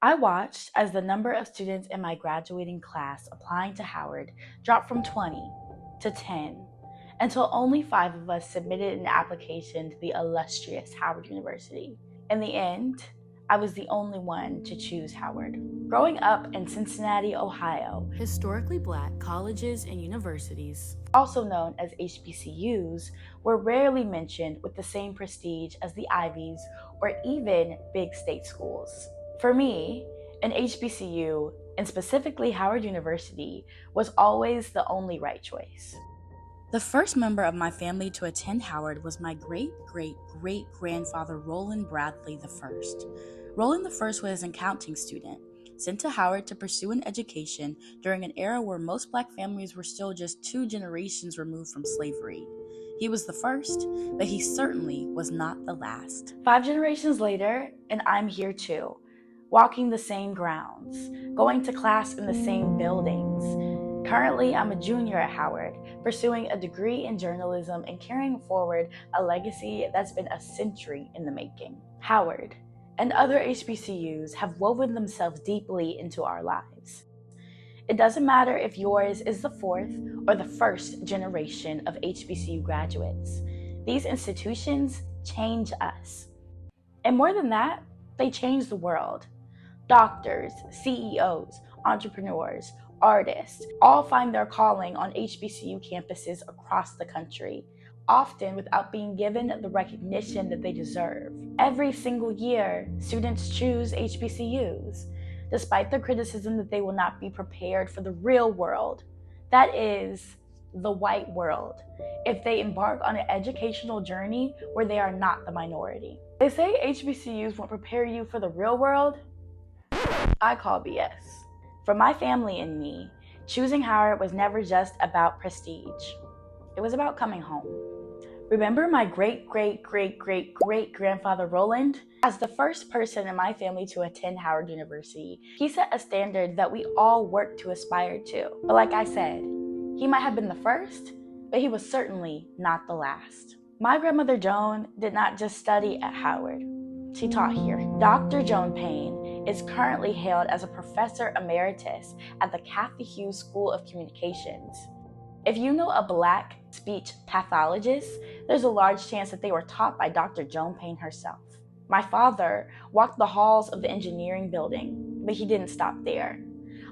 I watched as the number of students in my graduating class applying to Howard dropped from 20 to 10 until only 5 of us submitted an application to the illustrious Howard University. In the end, I was the only one to choose Howard. Growing up in Cincinnati, Ohio, historically black colleges and universities, also known as HBCUs, were rarely mentioned with the same prestige as the Ivies or even big state schools. For me, an HBCU, and specifically Howard University, was always the only right choice. The first member of my family to attend Howard was my great-great-great-grandfather Roland Bradley I. Roland I was an accounting student, sent to Howard to pursue an education during an era where most black families were still just 2 generations removed from slavery. He was the first, but he certainly was not the last. 5 generations later, and I'm here too, walking the same grounds, going to class in the same buildings. Currently, I'm a junior at Howard, pursuing a degree in journalism and carrying forward a legacy that's been a century in the making. Howard and other HBCUs have woven themselves deeply into our lives. It doesn't matter if yours is the 4th or the 1st generation of HBCU graduates. These institutions change us. And more than that, they change the world. Doctors, CEOs, entrepreneurs, artists all find their calling on HBCU campuses across the country, often without being given the recognition that they deserve. Every single year, students choose HBCUs, despite the criticism that they will not be prepared for the real world. That is, the white world, if they embark on an educational journey where they are not the minority. They say HBCUs won't prepare you for the real world. I call BS. For my family and me, choosing Howard was never just about prestige. It was about coming home. Remember my great-great-great-great-great-grandfather Roland? As the first person in my family to attend Howard University, he set a standard that we all work to aspire to. But like I said, he might have been the first, but he was certainly not the last. My grandmother Joan did not just study at Howard. She taught here. Dr. Joan Payne is currently hailed as a professor emeritus at the Kathy Hughes School of Communications. If you know a black speech pathologist, there's a large chance that they were taught by Dr. Joan Payne herself. My father walked the halls of the engineering building, but he didn't stop there.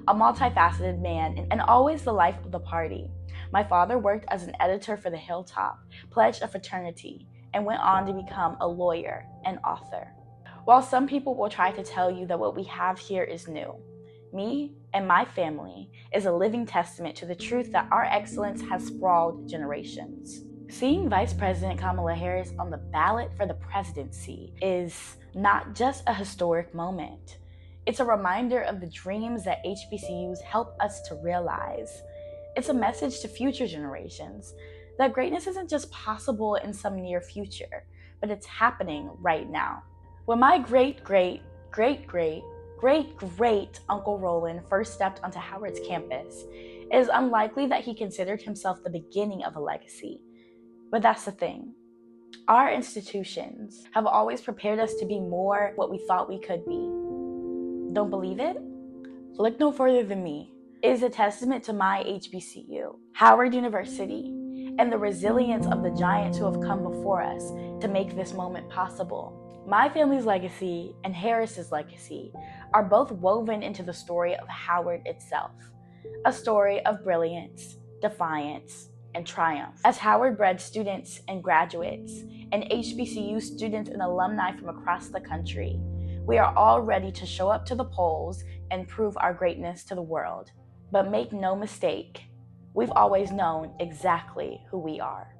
A multifaceted man and always the life of the party, my father worked as an editor for The Hilltop, pledged a fraternity, and went on to become a lawyer and author. While some people will try to tell you that what we have here is new, me and my family is a living testament to the truth that our excellence has sprawled generations. Seeing Vice President Kamala Harris on the ballot for the presidency is not just a historic moment. It's a reminder of the dreams that HBCUs help us to realize. It's a message to future generations that greatness isn't just possible in some near future, but it's happening right now. When my great-great-great-great-great-uncle Roland first stepped onto Howard's campus, it is unlikely that he considered himself the beginning of a legacy. But that's the thing. Our institutions have always prepared us to be more what we thought we could be. Don't believe it? Look no further than me. It is a testament to my HBCU, Howard University, and the resilience of the giants who have come before us to make this moment possible. My family's legacy and Harris's legacy are both woven into the story of Howard itself, a story of brilliance, defiance, and triumph. As Howard bred students and graduates, and HBCU students and alumni from across the country, we are all ready to show up to the polls and prove our greatness to the world. But make no mistake, we've always known exactly who we are.